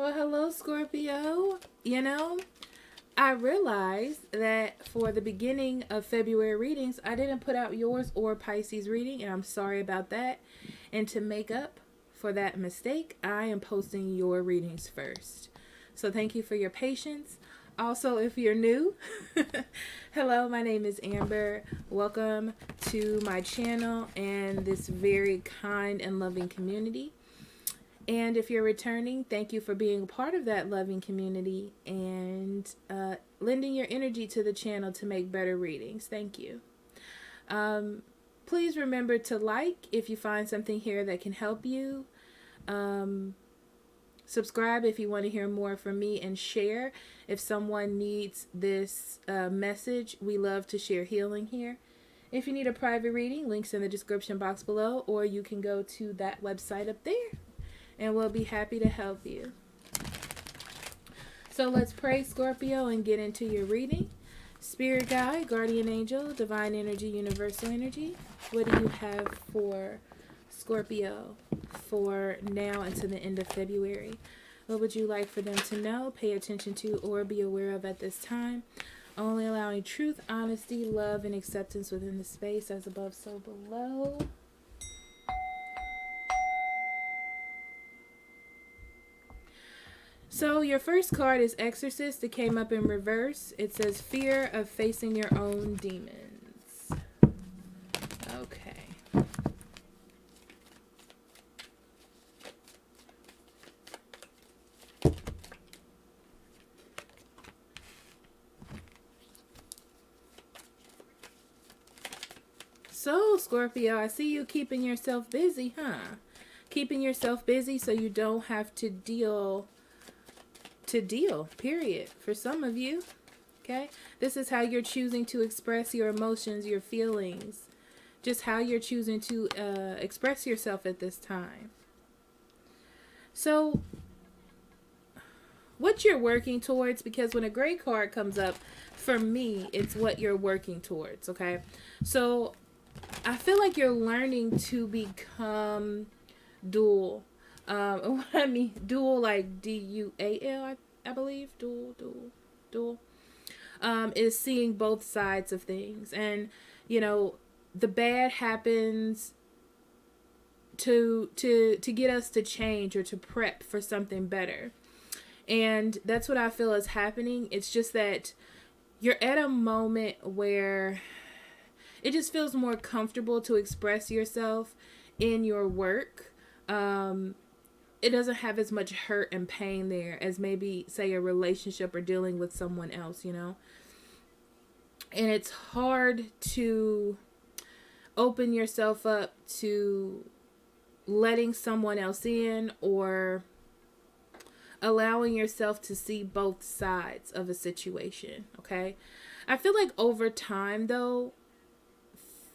Well, hello, Scorpio. I realized that for the beginning of February readings, I didn't put out yours or Pisces reading, and I'm sorry about that. And to make up for that mistake, I am posting your readings first. So thank you for your patience. Also, if you're new, hello, my name is Amber. Welcome to my channel and this very kind and loving community. And if you're returning, thank you for being a part of that loving community and lending your energy to the channel to make better readings. Thank you. Please remember to like if you find something here that can help you. Subscribe if you want to hear more from me, and share if someone needs this message. We love to share healing here. If you need a private reading, links in the description box below, or you can go to that website up there, and we'll be happy to help you. So let's pray, Scorpio, and get into your reading. Spirit guide, guardian angel, divine energy, universal energy. What do you have for Scorpio for now until the end of February? What would you like for them to know, pay attention to, or be aware of at this time? Only allowing truth, honesty, love, and acceptance within the space, as above, so below. So your first card is Exorcist. It came up in reverse. It says fear of facing your own demons. Okay. So, Scorpio, I see you keeping yourself busy, huh? Keeping yourself busy so you don't have to deal, period, for some of you. Okay, this is how you're choosing to express your emotions, your feelings, just how you're choosing to express yourself at this time. So what you're working towards, because when a gray card comes up, for me, it's what you're working towards. Okay, so I feel like you're learning to become dual. What I mean, dual, like D-U-A-L, I believe. Dual. Is seeing both sides of things. And, the bad happens to get us to change or to prep for something better. And that's what I feel is happening. It's just that you're at a moment where it just feels more comfortable to express yourself in your work. It doesn't have as much hurt and pain there as maybe, say, a relationship or dealing with someone else, And it's hard to open yourself up to letting someone else in, or allowing yourself to see both sides of a situation, okay? I feel like over time, though,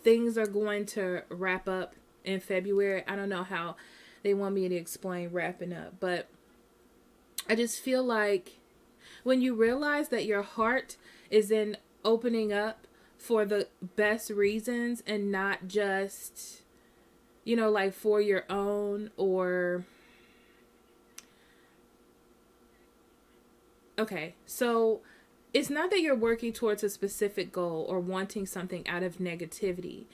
things are going to wrap up in February. I don't know how they want me to explain wrapping up, but I just feel like when you realize that your heart is in opening up for the best reasons and not just, like for your own, or okay, so it's not that you're working towards a specific goal or wanting something out of negativity.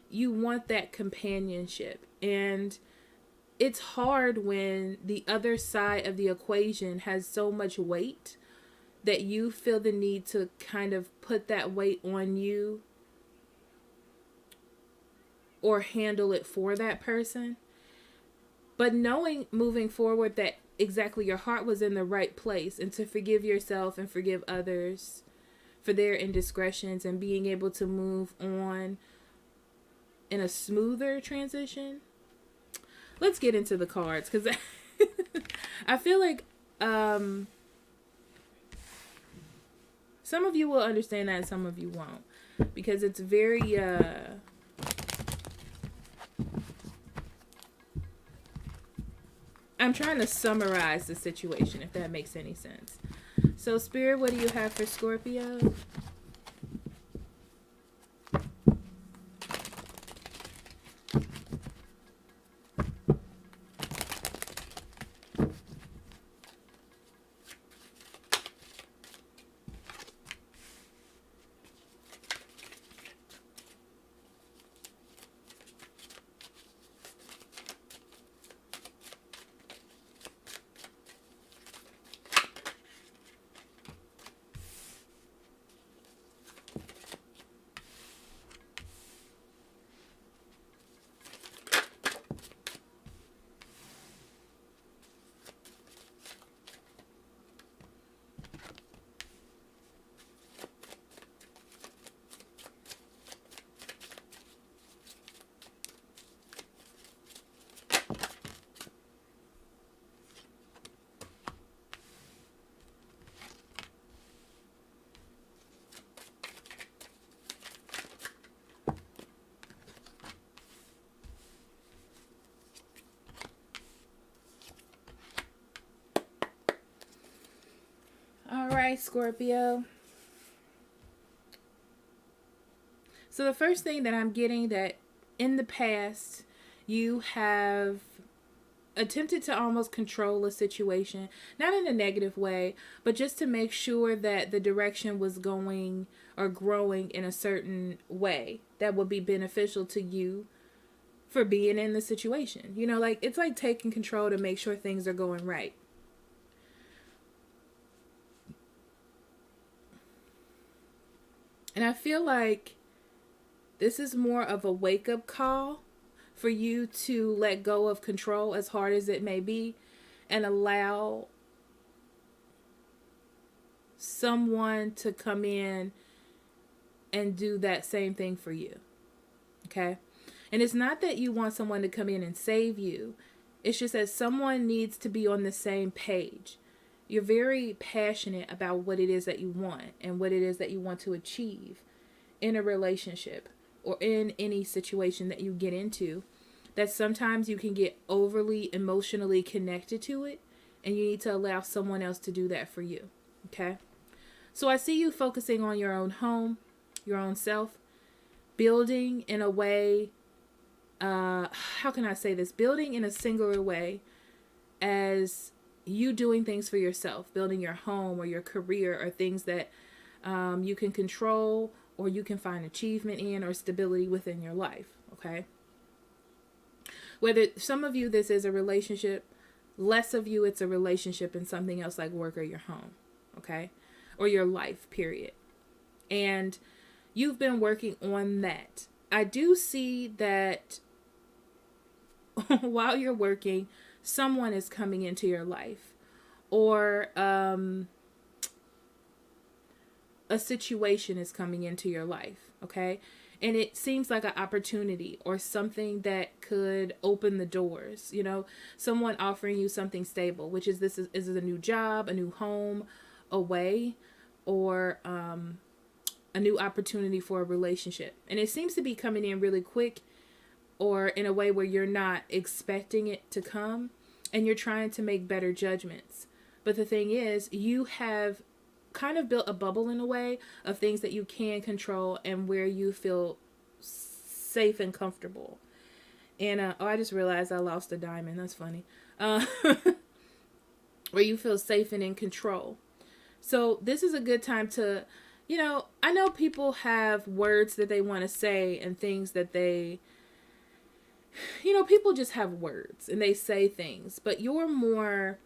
You want that companionship. And it's hard when the other side of the equation has so much weight that you feel the need to kind of put that weight on you or handle it for that person. But knowing moving forward that exactly your heart was in the right place, and to forgive yourself and forgive others for their indiscretions, and being able to move on in a smoother transition. Let's get into the cards, because I feel like some of you will understand that and some of you won't, because it's very I'm trying to summarize the situation, if that makes any sense. So, Spirit, what do you have for Scorpio? right, Scorpio. So the first thing that I'm getting, that in the past you have attempted to almost control a situation, not in a negative way, but just to make sure that the direction was going or growing in a certain way that would be beneficial to you for being in the situation. You know, like it's like taking control to make sure things are going right. And I feel like this is more of a wake up call for you to let go of control, as hard as it may be, and allow someone to come in and do that same thing for you. Okay? And it's not that you want someone to come in and save you. It's just that someone needs to be on the same page. You're very passionate about what it is that you want and what it is that you want to achieve in a relationship or in any situation that you get into, that sometimes you can get overly emotionally connected to it, and you need to allow someone else to do that for you. Okay? So I see you focusing on your own home, your own self, building in a way, how can I say this? Building in a singular way as you doing things for yourself, building your home or your career or things that you can control or you can find achievement in or stability within your life. Okay? Whether some of you, this is a relationship, less of you, it's a relationship and something else like work or your home. Okay? Or your life, period. And you've been working on that. I do see that while you're working, someone is coming into your life, or a situation is coming into your life. Okay? And it seems like an opportunity or something that could open the doors. You know, someone offering you something stable, which is this is a new job, a new home, a way, or a new opportunity for a relationship. And it seems to be coming in really quick or in a way where you're not expecting it to come and you're trying to make better judgments. But the thing is, you have kind of built a bubble in a way of things that you can control and where you feel safe and comfortable. And oh, I just realized I lost a diamond. That's funny. Where you feel safe and in control. So this is a good time to, you know, I know people have words that they want to say and things that they, you know, people just have words and they say things, but you're more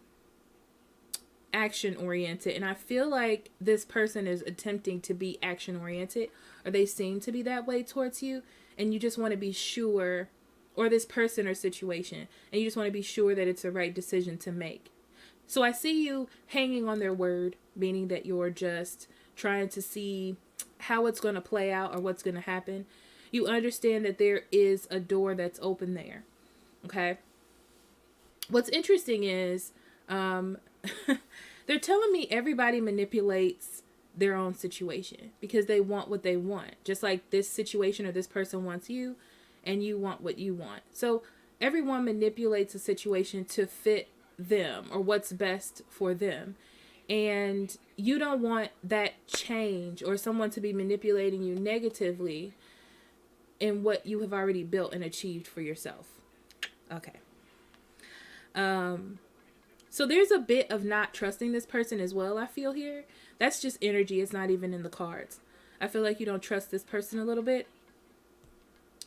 action oriented. And I feel like this person is attempting to be action oriented, or they seem to be that way towards you. And you just want to be sure, or this person or situation, and you just want to be sure that it's the right decision to make. So I see you hanging on their word, meaning that you're just trying to see how it's going to play out or what's going to happen. You understand that there is a door that's open there. Okay? What's interesting is they're telling me everybody manipulates their own situation because they want what they want. Just like this situation or this person wants you and you want what you want. So everyone manipulates a situation to fit them or what's best for them. And you don't want that change or someone to be manipulating you negatively in what you have already built and achieved for yourself. Okay. So there's a bit of not trusting this person as well, I feel here. That's just energy. It's not even in the cards. I feel like you don't trust this person a little bit.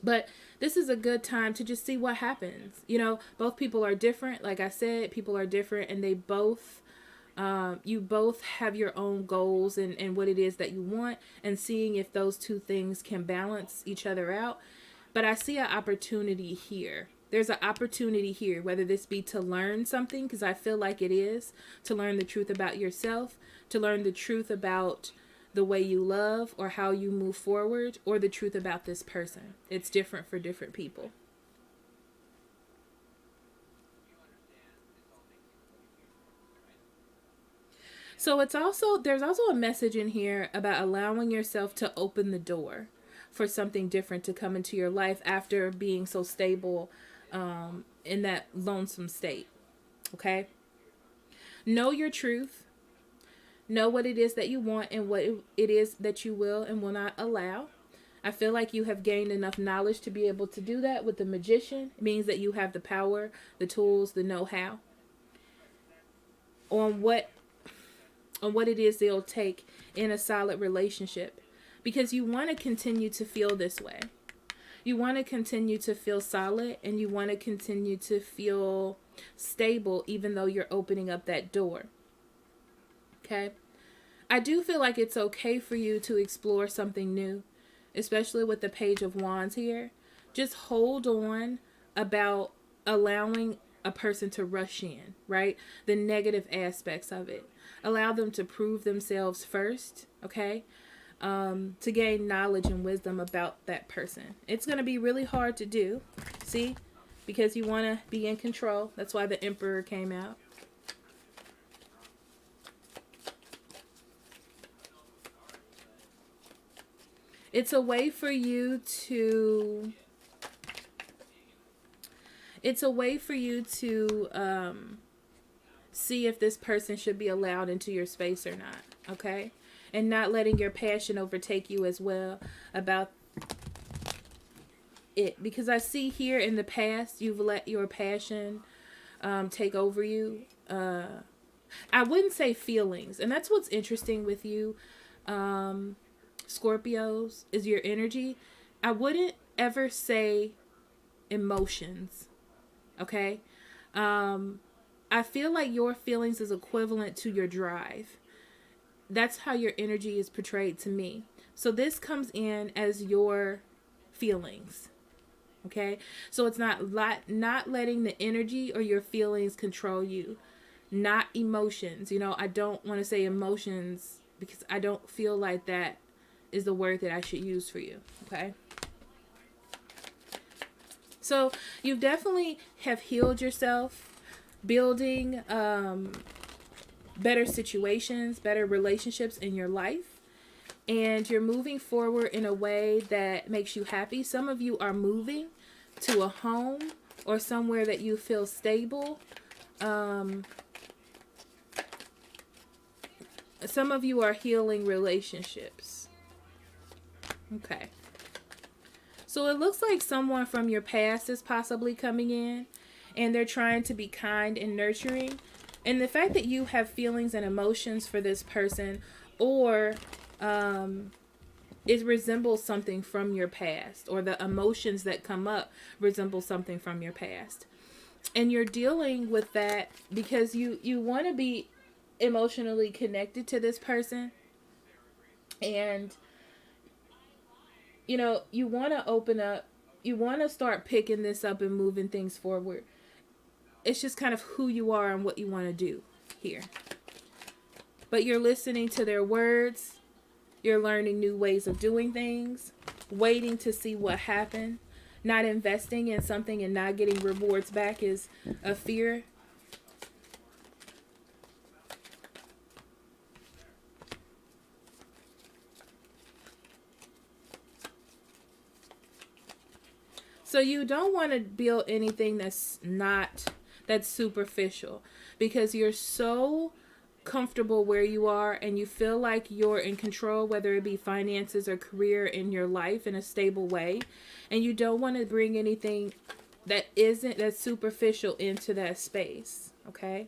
But this is a good time to just see what happens. You know, both people are different. Like I said, people are different, and they both, you both have your own goals and what it is that you want, and seeing if those two things can balance each other out. But I see an opportunity here. There's an opportunity here, whether this be to learn something, because I feel like it is, to learn the truth about yourself, to learn the truth about the way you love or how you move forward, or the truth about this person. It's different for different people. So there's also a message in here about allowing yourself to open the door for something different to come into your life after being so stable in that lonesome state. Okay? Know your truth. Know what it is that you want and what it is that you will and will not allow. I feel like you have gained enough knowledge to be able to do that with the magician. It means that you have the power, the tools, the know-how on what it is they'll take in a solid relationship, because you want to continue to feel this way. You want to continue to feel solid, and you want to continue to feel stable even though you're opening up that door. Okay? I do feel like it's okay for you to explore something new, especially with the Page of Wands here. Just hold on about allowing a person to rush in, right? The negative aspects of it. Allow them to prove themselves first, okay? To gain knowledge and wisdom about that person. It's going to be really hard to do, see? Because you want to be in control. That's why the Emperor came out. It's a way for you to see if this person should be allowed into your space or not, okay? And not letting your passion overtake you as well about it. Because I see here in the past, you've let your passion take over you. I wouldn't say feelings. And that's what's interesting with you, Scorpios, is your energy. I wouldn't ever say emotions, okay? I feel like your feelings is equivalent to your drive. That's how your energy is portrayed to me. So this comes in as your feelings, okay? So it's not letting the energy or your feelings control you, not emotions. You know, I don't want to say emotions because I don't feel like that is the word that I should use for you, okay? So you definitely have healed yourself, building better situations, better relationships in your life, and you're moving forward in a way that makes you happy. Some of you are moving to a home or somewhere that you feel stable. Some of you are healing relationships. Okay. So it looks like someone from your past is possibly coming in, and they're trying to be kind and nurturing. And the fact that you have feelings and emotions for this person, or it resembles something from your past, or the emotions that come up resemble something from your past. And you're dealing with that because you want to be emotionally connected to this person. And you know, you want to open up, you want to start picking this up and moving things forward. It's just kind of who you are and what you want to do here. But you're listening to their words. You're learning new ways of doing things, waiting to see what happened. Not investing in something and not getting rewards back is a fear. So you don't want to build anything that's superficial, because you're so comfortable where you are and you feel like you're in control, whether it be finances or career in your life in a stable way. And you don't want to bring anything that's superficial into that space. Okay.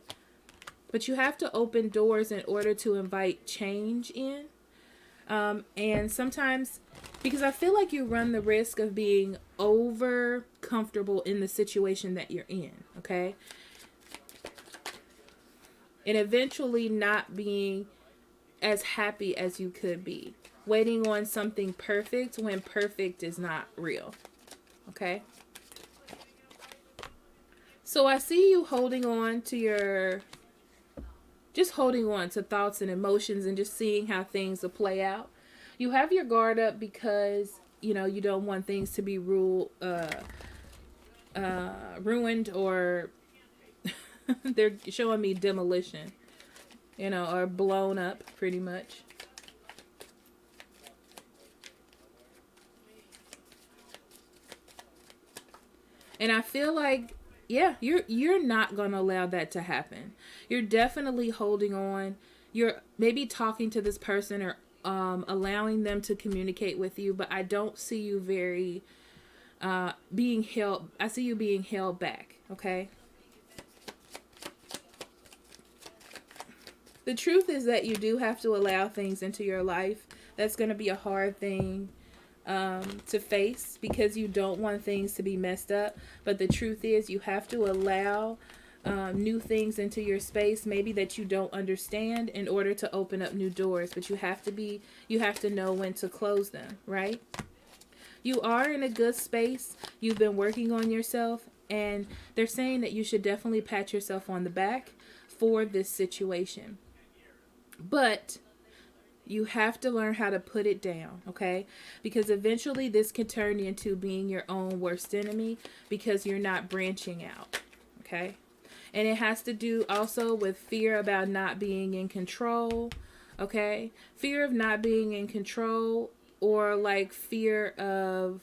But you have to open doors in order to invite change in. And sometimes, because I feel like you run the risk of being over comfortable in the situation that you're in, okay? And eventually not being as happy as you could be. Waiting on something perfect when perfect is not real, okay? So I see you holding on to holding on to thoughts and emotions and just seeing how things will play out. You have your guard up because, you know, you don't want things to be ruined, or they're showing me demolition, you know, or blown up pretty much. And I feel like, yeah, you're not going to allow that to happen. You're definitely holding on. you're maybe talking to this person or allowing them to communicate with you, but I don't see you very being held. I see you being held back. Okay. The truth is that you do have to allow things into your life. That's going to be a hard thing to face because you don't want things to be messed up. But the truth is, you have to allow new things into your space, maybe that you don't understand, in order to open up new doors. But you have to know when to close them, right? You are in a good space. You've been working on yourself, and they're saying that you should definitely pat yourself on the back for this situation. But you have to learn how to put it down, okay? Because eventually this can turn into being your own worst enemy because you're not branching out, okay? And it has to do also with fear about not being in control, okay? Fear of not being in control, or like fear of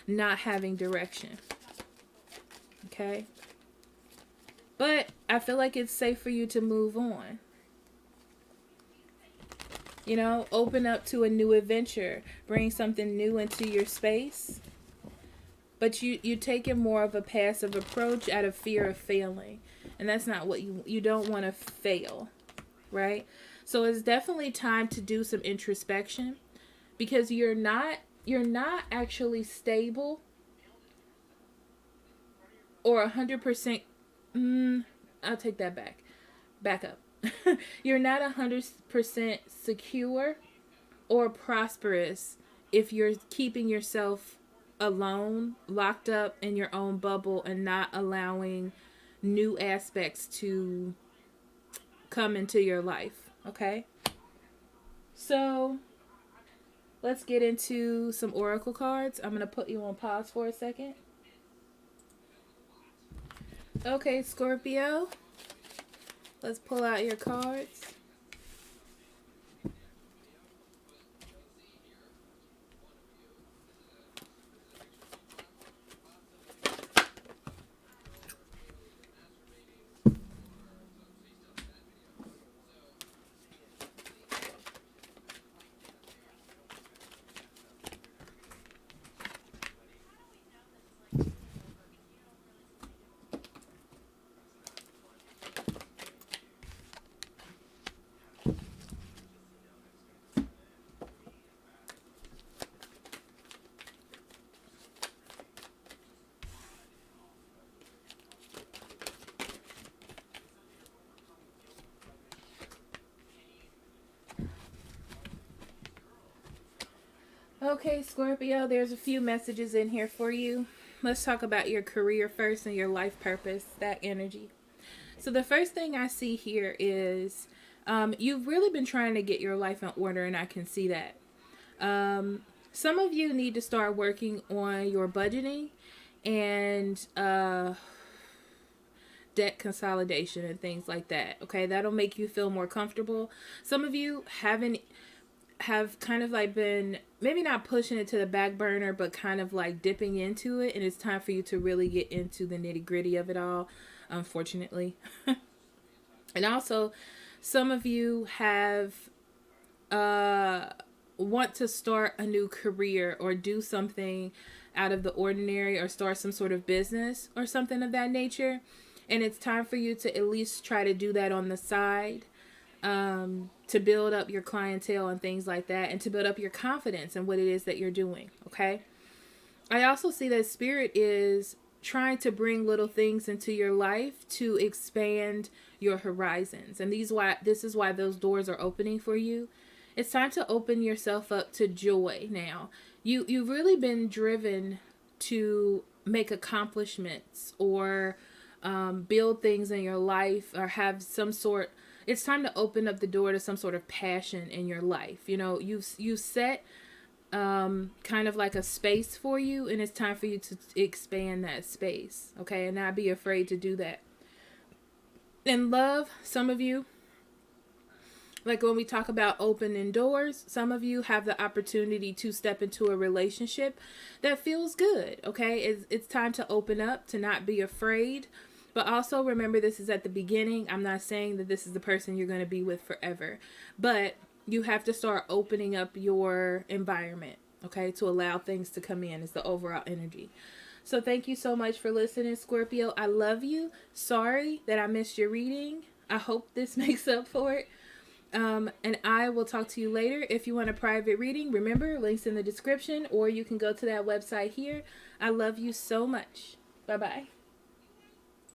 not having direction, okay? But I feel like it's safe for you to move on. You know, open up to a new adventure. Bring something new into your space. But you take it more of a passive approach out of fear of failing. And that's not what you don't want to fail, right? So it's definitely time to do some introspection, because you're not actually stable or 100%. I'll take that back. Back up. You're not 100% secure or prosperous if you're keeping yourself alone, locked up in your own bubble, and not allowing new aspects to come into your life. Okay? So let's get into some oracle cards. I'm going to put you on pause for a second. Okay, Scorpio. Let's pull out your cards. Okay, Scorpio, there's a few messages in here for you. Let's talk about your career first and your life purpose, that energy. So the first thing I see here is you've really been trying to get your life in order, and I can see that. Some of you need to start working on your budgeting and debt consolidation and things like that. Okay, that'll make you feel more comfortable. Some of you have kind of like been maybe not pushing it to the back burner, but kind of like dipping into it, and it's time for you to really get into the nitty-gritty of it all, unfortunately. And also, some of you have want to start a new career or do something out of the ordinary, or start some sort of business or something of that nature, and it's time for you to at least try to do that on the side, to build up your clientele and things like that, and to build up your confidence in what it is that you're doing. Okay. I also see that Spirit is trying to bring little things into your life to expand your horizons. And this is why those doors are opening for you. It's time to open yourself up to joy now. You've really been driven to make accomplishments or build things in your life, or have some sort. It's time to open up the door to some sort of passion in your life. You know, you set kind of like a space for you, and it's time for you to expand that space. Okay, and not be afraid to do that. In love, some of you, like when we talk about opening doors, some of you have the opportunity to step into a relationship that feels good. Okay, it's time to open up, to not be afraid, But also remember, this is at the beginning. I'm not saying that this is the person you're going to be with forever, but you have to start opening up your environment, okay, to allow things to come in, is the overall energy. So thank you so much for listening, Scorpio. I love you. Sorry that I missed your reading. I hope this makes up for it. And I will talk to you later. If you want a private reading, remember, links in the description, or you can go to that website here. I love you so much. Bye-bye.